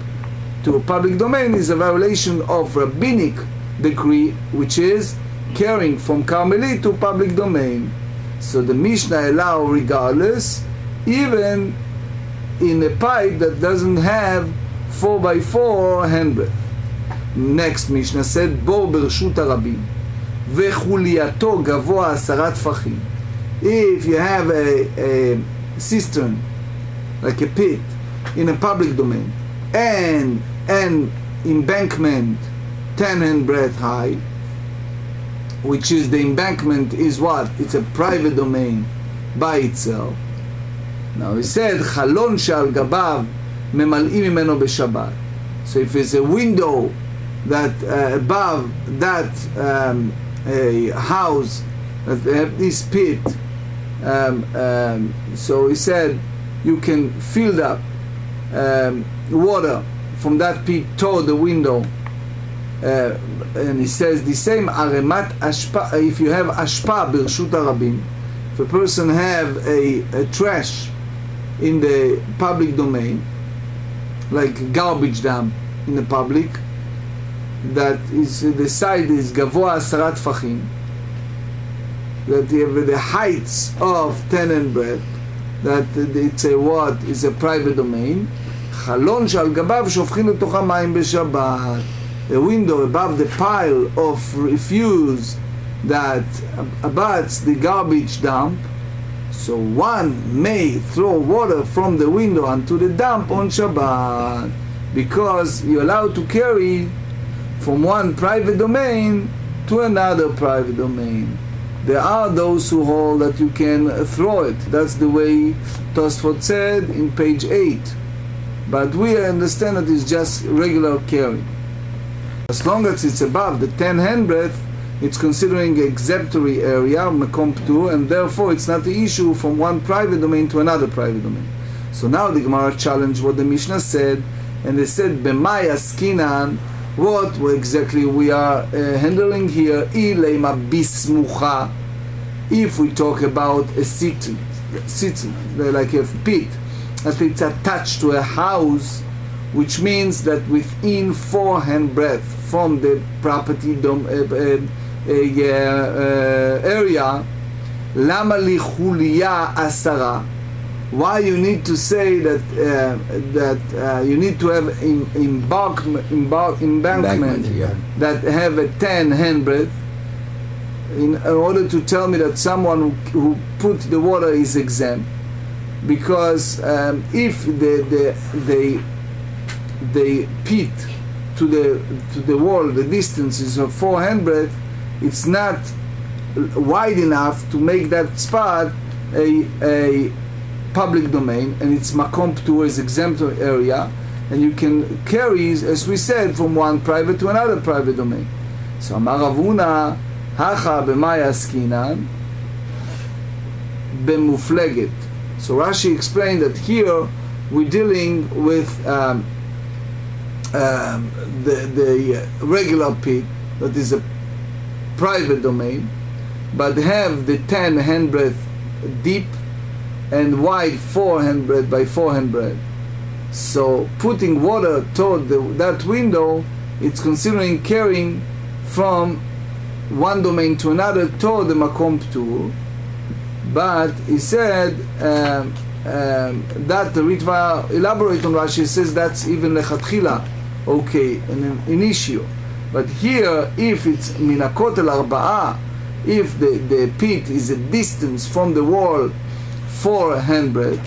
to a public domain, is a violation of rabbinic decree, which is carrying from carmelite to public domain. So the Mishnah allow regardless, even in a pipe that doesn't have 4 by 4 handbreadth. Next Mishnah said, בור ברשות הרבים וחולייתו גבוה 10 טפחים. If you have a cistern, like a pit, in a public domain, and an embankment 10 handbreadth high, which is the embankment is what? It's a private domain by itself. Now he said, חלון שעל גביו ממלאים ממנו בשבת. So if it's a window that above that a house that they have this pit, so he said you can fill up water from that pit toward the window, and he says the same ערימת אשפה. If you have אשפה ברשות הרבים, if a person have a trash in the public domain, like garbage dump in the public, that is the side is גבוה 10 טפחים, that you have the heights of 10 handbreadth, that it's a what is a private domain. חלון שעל גביו שופכים לתוכה מים בשבת. A window above the pile of refuse that abuts the garbage dump, so one may throw water from the window onto the dump on Shabbat, because you're allowed to carry from one private domain to another private domain. There are those who hold that you can throw it. That's the way Tosfot said in page 8. But we understand that it's just regular carrying. As long as it's above the 10 handbreadth, it's considering an exemplary area, Makom Ptur, and therefore it's not the issue from one private domain to another private domain. So now the Gemara challenged what the Mishnah said, and they said, B'maya skinan, what exactly we are handling here, Ileima bismucha, if we talk about a city, like a pit, that it's attached to a house, which means that within 4 handbreadth from the property area, lama li chuliya 10? why you need to say that you need to have embankment that have a 10 handbreadth in order to tell me that someone who put the water is exempt, because if the pit to the wall, the distance is of 4 handbreadth, it's not wide enough to make that spot a public domain, and it's makom ptur, is exempt area, and you can carry, as we said, from one private to another private domain. So Amar Rav Huna, hacha b'maya askinan b'mufleget. So Rashi explained that here we're dealing with the regular pit that is a private domain, but have the 10 handbreadth deep and wide 4 handbreadth by 4 handbreadth. So putting water toward that window, it's considering carrying from one domain to another toward the makom ptur. But he said that the Ritva elaborate on Rashi, says that's even lechatchila okay, an issue. But here, if it's minakotel arba'a, if the pit is a distance from the wall 4 handbreadth,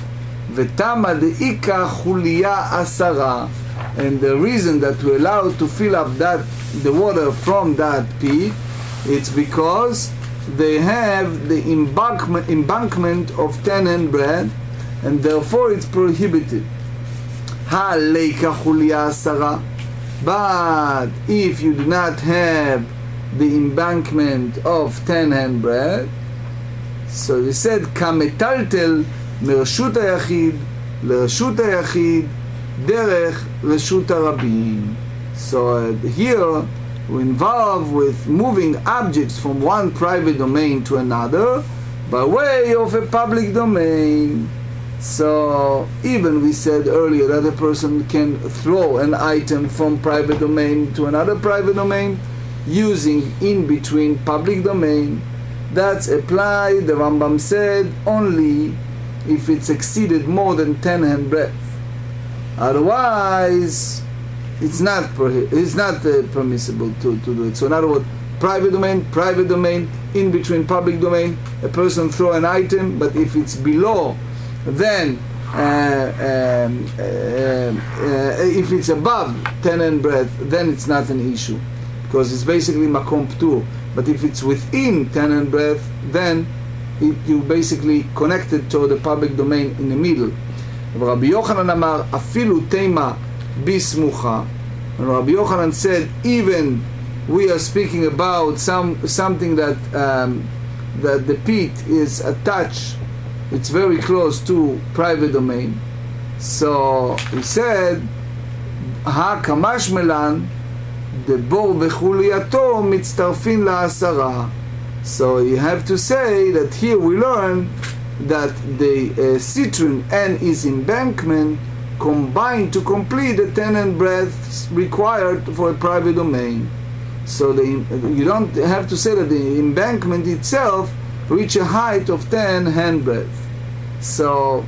v'tama de'ika chuliya asara, and the reason that we're allowed to fill up the water from that pit, it's because they have the embankment of 10 handbreadth, and therefore it's prohibited. Ha'leika chuliya asara. But if you do not have the embankment of 10 handbreadth, so he said kametaltel mereshut hayachid lereshut hayachid derech reshut harabim. So here we're involved with moving objects from one private domain to another by way of a public domain. So even we said earlier that a person can throw an item from private domain to another private domain using in between public domain. That's applied, the Rambam said, only if it's exceeded more than 10 handbreadth. Otherwise, it's not permissible to do it. So in other words, private domain, in between public domain, a person throw an item, but if it's below, then if it's above 10 handbreadth, then it's not an issue, because it's basically makom ptur. But if it's within 10 handbreadth, then you basically connected to the public domain in the middle. Rabbi Yochanan amar afilu teima bismucha. And Rabbi Yochanan said, even we are speaking about something that the pit is attached, it's very close to private domain. So he said, ha kamash melan the בור וחולייתו מצטרפים לעשרה. So you have to say that here we learn that the citron and its embankment combine to complete the 10 handbreadths required for a private domain. So you don't have to say that the embankment itself reach a height of 10 handbreadths. So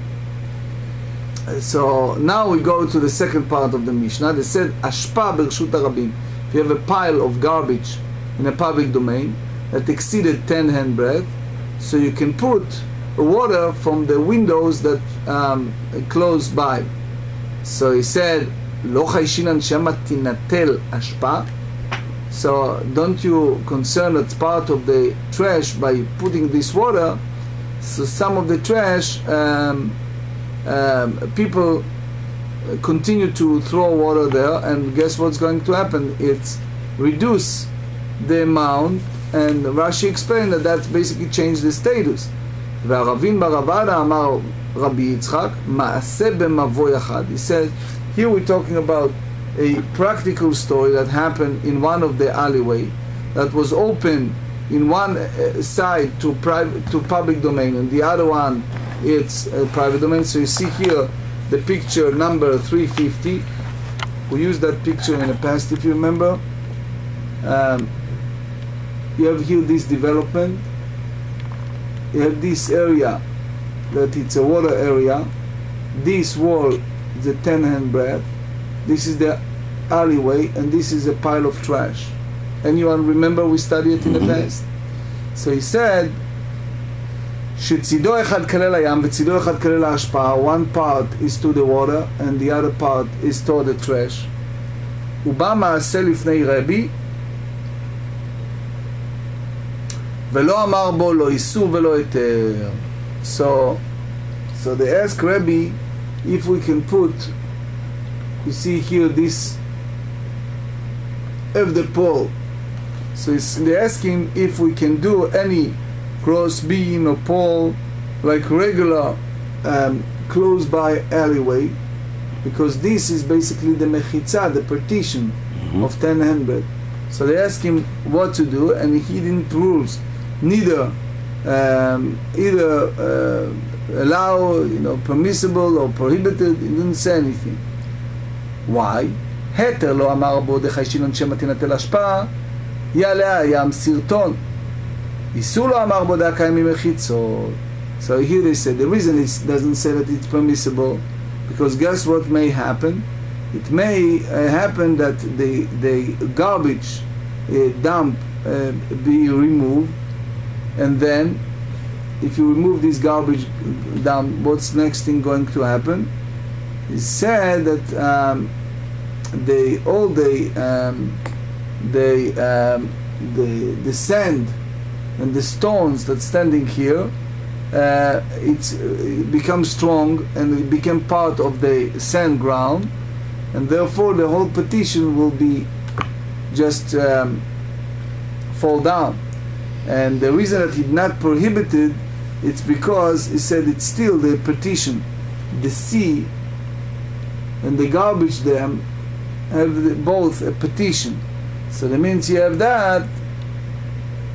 now we go to the second part of the Mishnah. They said, Ashpa bershut harabim. If you have a pile of garbage in a public domain that exceeded 10 handbreadth, so you can put water from the windows that close by. So he said, Lo chayshinan shema tinatel ashpa. So don't you concern that's part of the trash by putting this water? So some of the trash, people continue to throw water there, and guess what's going to happen? It's reduce the amount, and Rashi explained that that's basically changed the status. Eiruvin baravada amar Rabbi Yitzchak maaseh b'mavo yachad. He said, here we're talking about a practical story that happened in one of the alleyway that was open in one side to public domain, and the other one it's private domain. So you see here the picture number 350. We used that picture in the past, if you remember. You have here this development. You have this area that it's a water area. This wall is a 10 hand breadth. This is the alleyway, and this is a pile of trash. Anyone remember we studied it in the past? So he said, שצידו אחד כלל הים וצידו אחד כלל ההשפעה. One part is to the water and the other part is toward the trash. ובא מעשה לפני רבי ולא אמר בו לא איסור ולא היתר. So they ask Rabbi if we can put, you see here this of the pole. So they ask him if we can do any cross beam or pole like regular close by alleyway, because this is basically the mechitza, the partition of 10 handbreadth. So they asked him what to do, and he didn't rules, neither allow, permissible or prohibited. He didn't say anything. Why? התר לא אמר בו דחיישינון שמתינתל השפעה יעלה הים סרטון. איסור לא אמר בו דקיימים מחיצות. So here they said the reason it doesn't say that it's permissible, because guess what may happen? It may happen that the garbage dump be removed, and then if you remove this garbage dump, what's next thing going to happen? He said that the sand and the stones that's standing here, it becomes strong and it became part of the sand ground, and therefore the whole petition will be just fall down. And the reason that it's not prohibited, it's because he said it's still the petition, the sea and the garbage dam have both a petition. So that means you have that,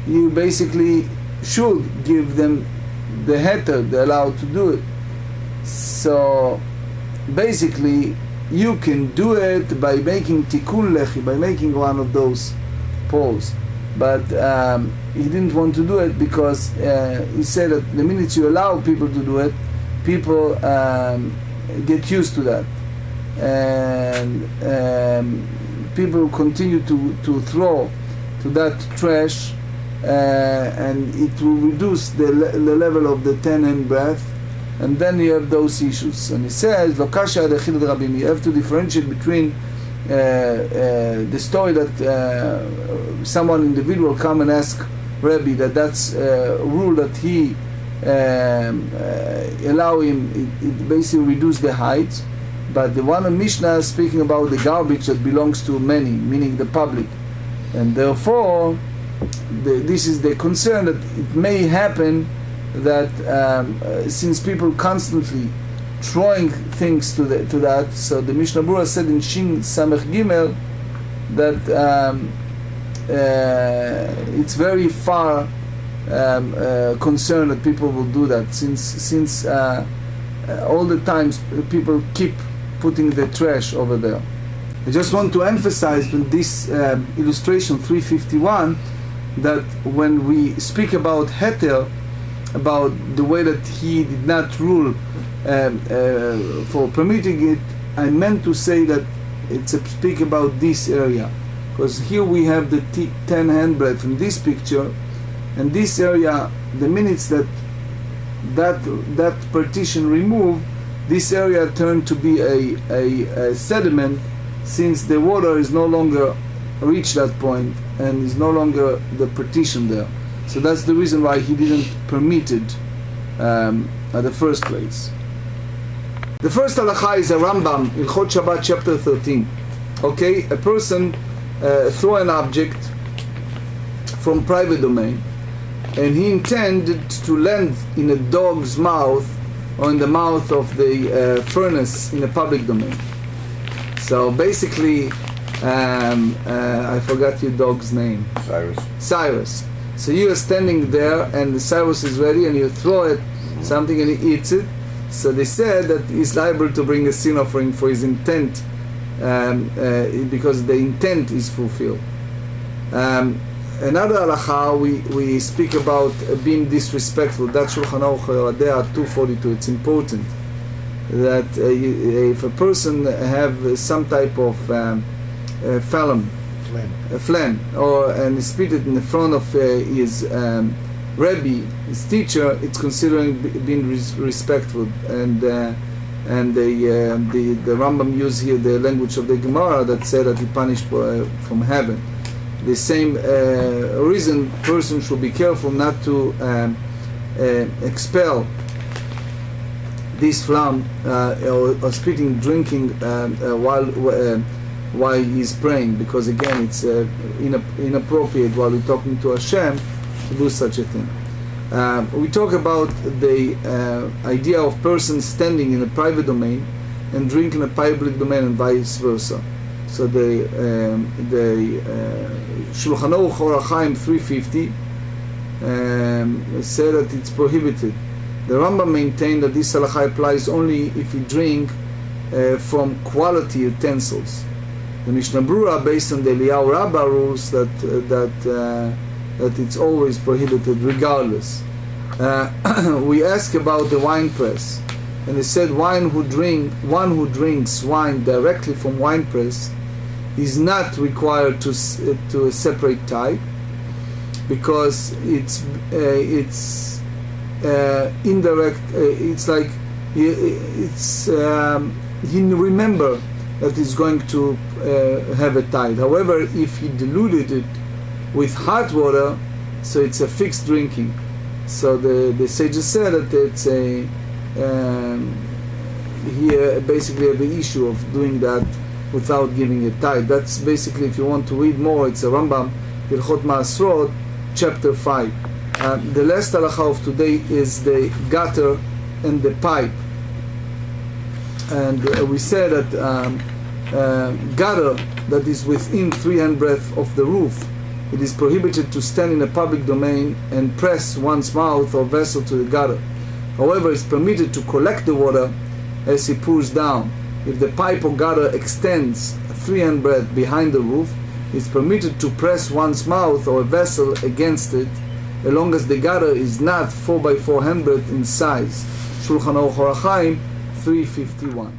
you basically should give them the heter, they're allowed to do it. So basically you can do it by making tikkun lechi, by making one of those poles. But he didn't want to do it because he said that the minute you allow people to do it, people get used to that, and people continue to throw to that trash, and it will reduce the level of the 10 hand breadth, and then you have those issues. And he says, you have to differentiate between the story that someone individual come and ask Rabbi that's a rule that he allow him, it basically reduce the height. But the one in Mishnah is speaking about the garbage that belongs to many, meaning the public, and therefore this is the concern that it may happen that since people constantly throwing things to that, so the Mishnah Berurah said in Shin Samech Gimel that it's very far concern that people will do that, since all the times people keep putting the trash over there. I just want to emphasize in this illustration 351 that when we speak about heter, about the way that he did not rule for permitting it, I meant to say that it's a speak about this area, because here we have the 10 handbreadth in this picture, and this area, the minutes that partition removed, this area turned to be a sediment, since the water is no longer reached that point and is no longer the partition there. So that's the reason why he didn't permit it at the first place. The first halakha is a Rambam, Ilchot Shabbat, chapter 13. Okay, a person throw an object from private domain, and he intended to land in a dog's mouth or in the mouth of the furnace in a public domain. So basically, I forgot your dog's name. Cyrus. So you are standing there, and the Cyrus is ready, and you throw it something, and he eats it. So they said that he's liable to bring a sin offering for his intent, because the intent is fulfilled. Another halacha, we speak about being disrespectful. That's Shulchan Aruch Yoredea 242. It's important that if a person have some type of phlegm, and spit it in the front of his Rebbe, his teacher, it's considering being respectful. And the Rambam used here the language of the Gemara that said that he punished from heaven. The same reason, person should be careful not to expel this phlegm or spitting, drinking while he's praying, because again it's inappropriate while we're talking to Hashem to do such a thing. We talk about the idea of person standing in a private domain and drinking in a public domain and vice versa. So the Shulchan Aruch Orach Chaim 350 said that it's prohibited. The Rambam maintained that this halacha applies only if you drink from quality utensils. The Mishnah Brura, based on the Eliyahu Rabbah, rules that it's always prohibited regardless. We ask about the wine press, and they said one who drinks wine directly from wine press is not required to separate type, because it's indirect. It's like he remember that he's going to have a tithe. However, if he diluted it with hot water, so it's a fixed drinking. So the sages said that it's here basically have the issue of doing that without giving a tithe. That's basically, if you want to read more, it's a Rambam, Hilchot Ma'asrot, chapter 5. The last halacha of today is the gutter and the pipe. And we said that gutter that is within 3 handbreadth of the roof, it is prohibited to stand in a public domain and press one's mouth or vessel to the gutter. However, it's permitted to collect the water as he pours down. If the pipe or gutter extends 3 handbreadth behind the roof, it's permitted to press one's mouth or a vessel against it, as long as the gutter is not 4 by 4 handbreadth in size. Shulchan Aruch Orach Chaim 351.